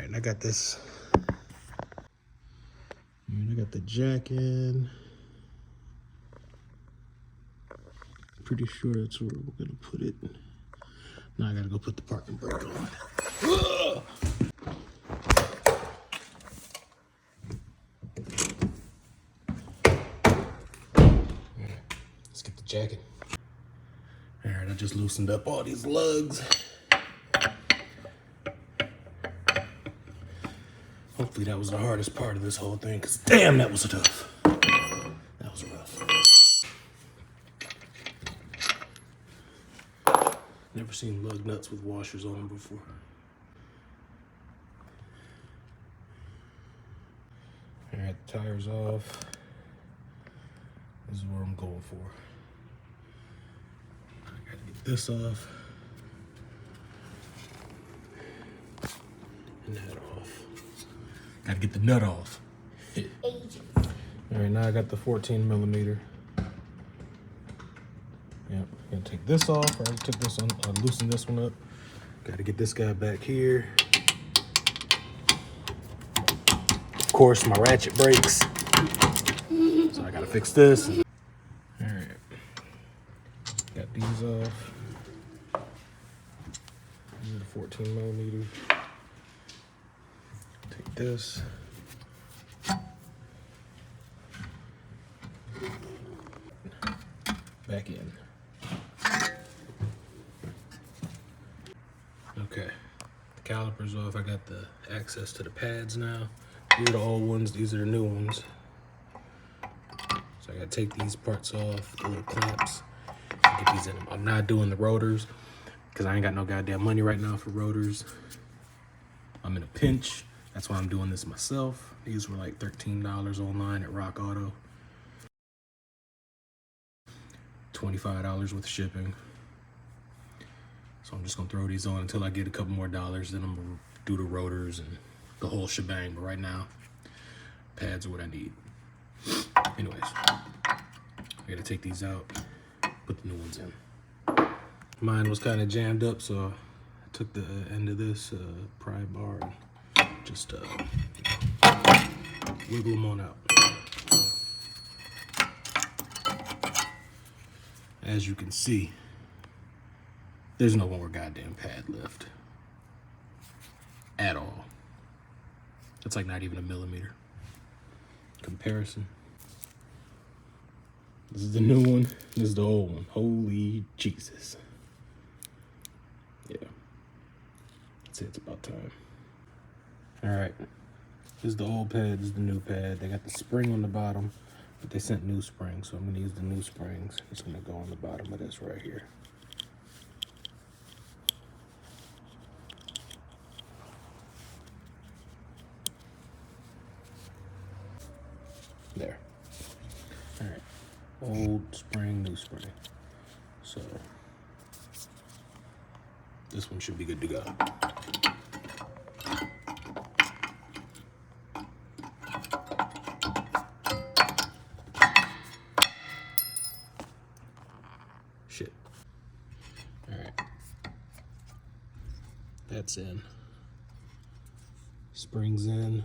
and I got this. And I got the jack in. Pretty sure that's where we're gonna put it. Now I gotta go put the parking brake on. Let's get the jacket. All right, I just loosened up all these lugs. Hopefully that was the hardest part of this whole thing, because damn, that was tough. That was rough. Never seen lug nuts with washers on them before. All right, the tires off. This is where I'm going for. I gotta get this off. And that off. Gotta get the nut off. All right, now I got the 14 millimeter. Yep, gonna take this off. I already took this on, loosened this one up. Gotta get this guy back here. Of course, my ratchet breaks. So I gotta fix this. All right, got these off. These are the 14 millimeter. Take this. Back in. Okay, the caliper's off. I got the access to the pads now. These are the old ones, these are the new ones. So I gotta take these parts off, the little clamps, and get these in them. I'm not doing the rotors because I ain't got no goddamn money right now for rotors. I'm in a pinch. That's why I'm doing this myself. These were like $13 online at Rock Auto. $25 worth of shipping. So I'm just gonna throw these on until I get a couple more dollars. Then I'm gonna do the rotors and the whole shebang. But right now, pads are what I need. Anyways, I gotta take these out, put the new ones in. Mine was kind of jammed up, so I took the end of this pry bar and just wiggle them on out. As you can see, there's no more goddamn pad lift at all. It's like not even a millimeter comparison. This is the new one. This is the old one. Holy Jesus. Yeah. I'd say it's about time. All right. This is the old pad. This is the new pad. They got the spring on the bottom, but they sent new springs, so I'm gonna use the new springs. It's gonna go on the bottom of this right here. There. All right. Old spring, new spring. So this one should be good to go. Shit. All right. That's in. Springs in.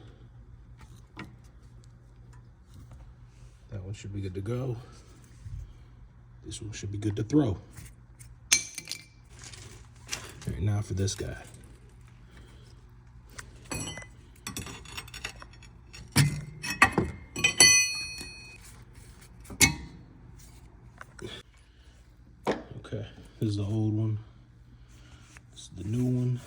That one should be good to go. This one should be good to throw. All right, now for this guy. Okay, this is the old one. This is the new one.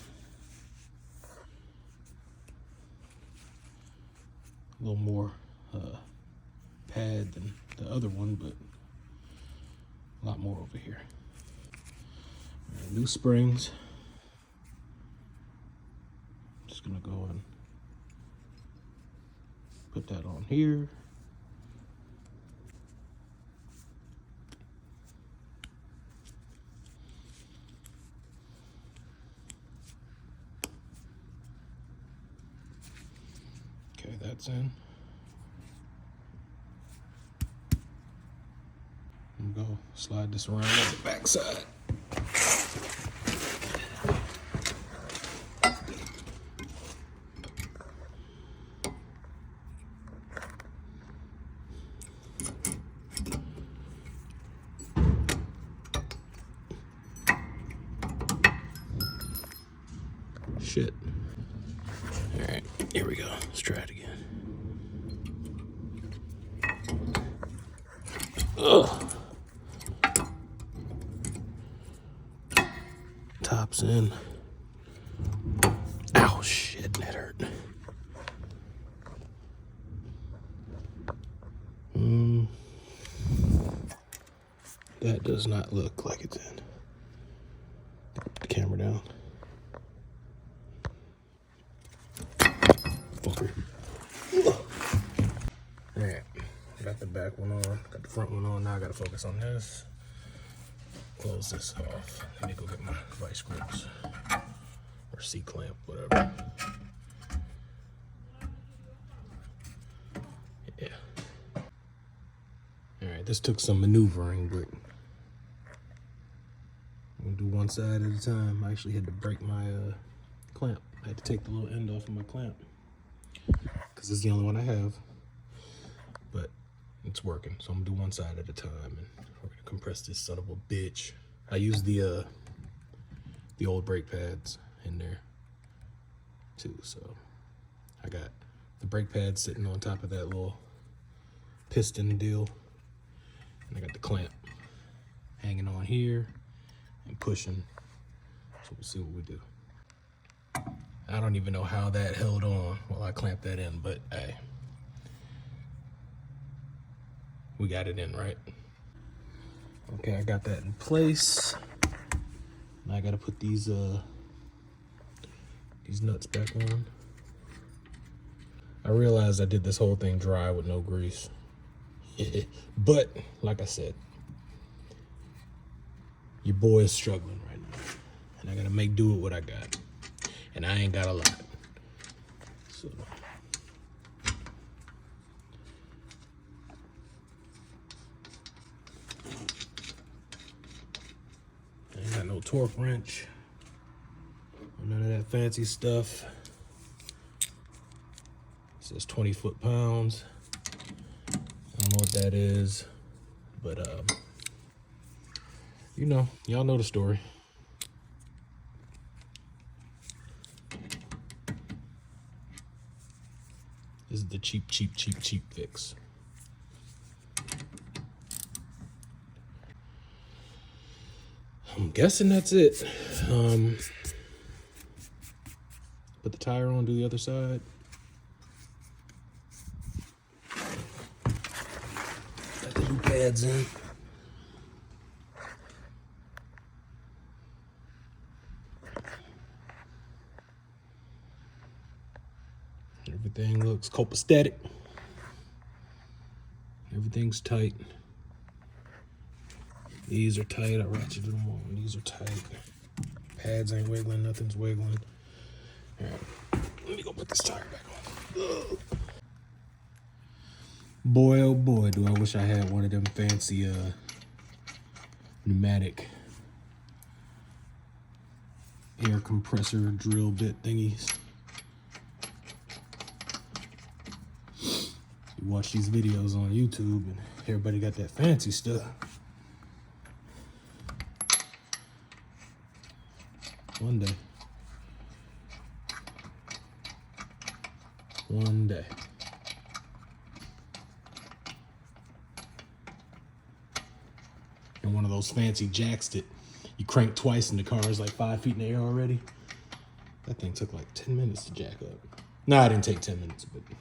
A little more pad than the other one, but a lot more over here. Right, new springs. Just gonna go and put that on here. Okay, that's in. I'm gonna go slide this around on the back side. Shit. All right, here we go. Let's try it again. Ugh. Tops in. Ow, shit, that hurt. That does not look like it's in. Put the camera down. Fucker. Alright, got the back one on, got the front one on. Now I gotta focus on this. Close this off. I need to go get my vice grips or C-clamp, whatever. Yeah. Alright, this took some maneuvering, but I'm gonna do one side at a time. I actually had to break my clamp. I had to take the little end off of my clamp because it's the only one I have, but it's working. So I'm gonna do one side at a time, and we're gonna compress this son of a bitch. I use the old brake pads in there too. So I got the brake pads sitting on top of that little piston deal, and I got the clamp hanging on here and pushing. So we'll see what we do. I don't even know how that held on while I clamped that in, but hey, we got it in, right? Okay, I got that in place. Now I gotta put these nuts back on. I realized I did this whole thing dry with no grease. But like I said, your boy is struggling right now, and I gotta make do with what I got, and I ain't got a lot. So I ain't got no torque wrench, none of that fancy stuff. It says 20 foot-pounds. I don't know what that is, but you know, y'all know the story. This is the cheap fix. I'm guessing that's it. Put the tire on, do the other side. Got the new pads in. Everything looks copacetic. Everything's tight. These are tight. I ratcheted them on. These are tight. Pads ain't wiggling. Nothing's wiggling. All right. Let me go put this tire back on. Ugh. Boy, oh boy, do I wish I had one of them fancy pneumatic air compressor drill bit thingies. You watch these videos on YouTube and everybody got that fancy stuff. One day. One day. And one of those fancy jacks that you crank twice and the car is like 5 feet in the air already. That thing took like 10 minutes to jack up. No, it didn't take 10 minutes, but it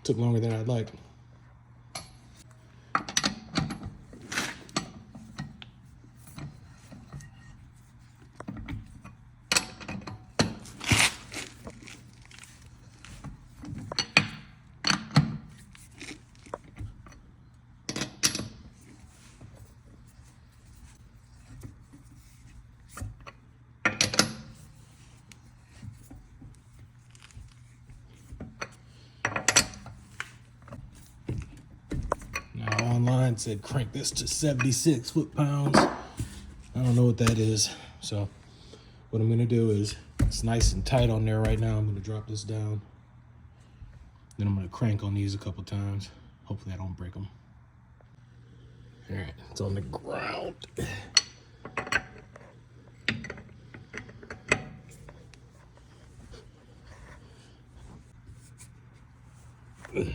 took longer than I'd like. Online said crank this to 76 foot-pounds. I don't know what that is. So what I'm gonna do is, it's nice and tight on there right now. I'm gonna drop this down. Then I'm gonna crank on these a couple times. Hopefully I don't break them. All right, it's on the ground. Okay.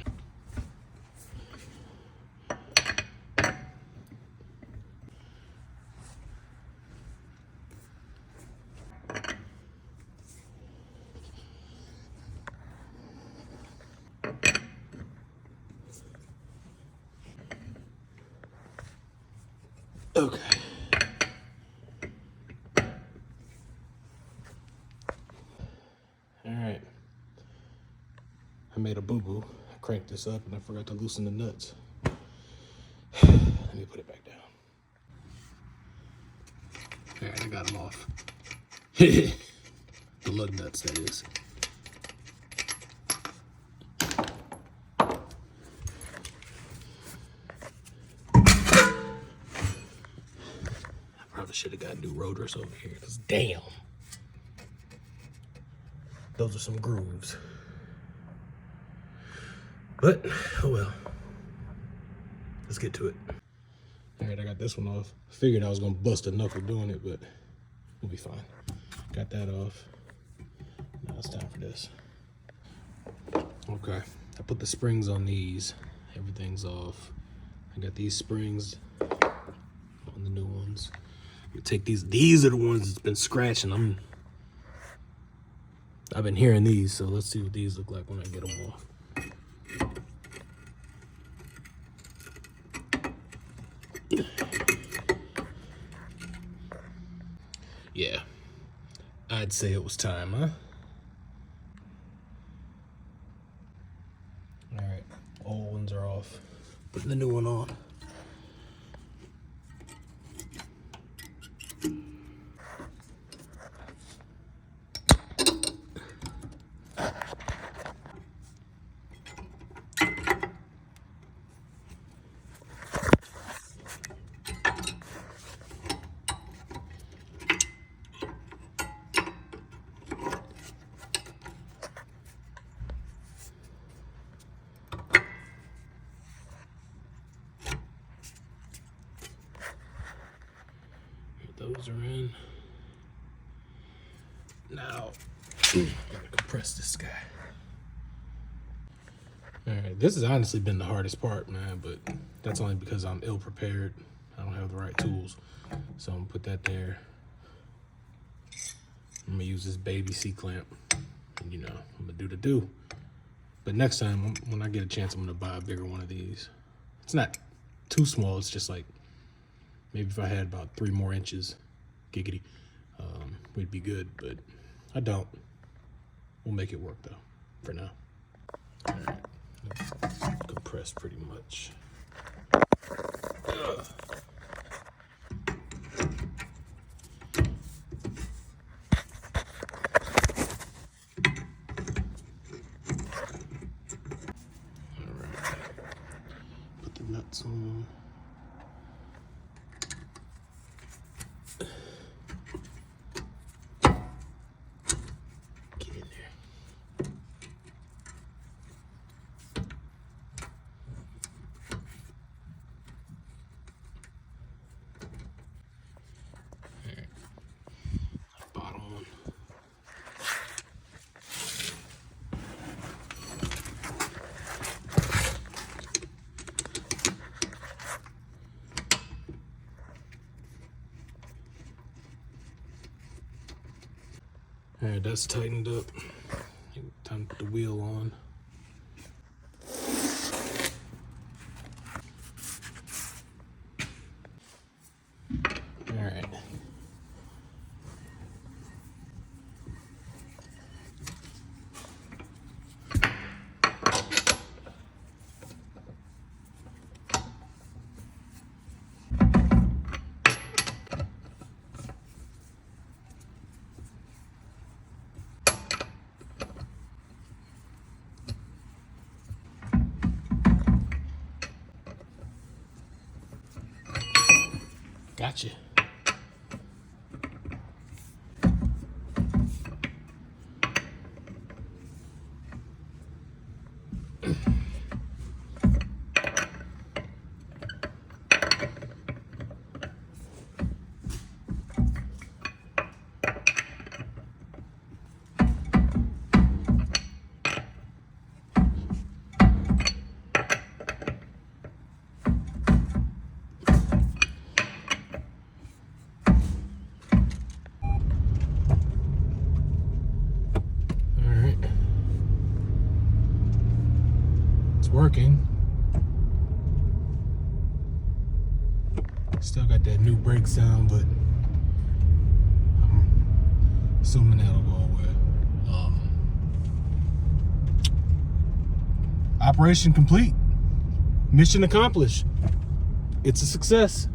All right. I made a boo-boo. I cranked this up and I forgot to loosen the nuts. Let me put it back down. All right, I got them off. The lug nuts, that is. I probably should have got new rotors over here, because damn. Those are some grooves. But, oh well. Let's get to it. All right, I got this one off. Figured I was gonna bust a knuckle doing it, but we'll be fine. Got that off. Now it's time for this. Okay, I put the springs on these. Everything's off. I got these springs on the new ones. You take these. These are the ones that's been scratching. I've been hearing these, so let's see what these look like when I get them off. Yeah, I'd say it was time, huh? All right, old ones are off. Putting the new one on. Those are in. Now, I'm gonna compress this guy. All right, this has honestly been the hardest part, man, but that's only because I'm ill prepared. I don't have the right tools. So I'm gonna put that there. I'm gonna use this baby C-clamp. And you know, I'm gonna do the do. But next time, when I get a chance, I'm gonna buy a bigger one of these. It's not too small, it's just like, maybe if I had about 3 more inches, giggity, we'd be good, but I don't. We'll make it work though, for now. All right, let's compress pretty much. Ugh. All right, put the nuts on. All right, that's tightened up. Time to put the wheel on. All right. Gotcha. working. Still got that new brake sound, but I'm assuming that'll go away. Operation complete. Mission accomplished. It's a success.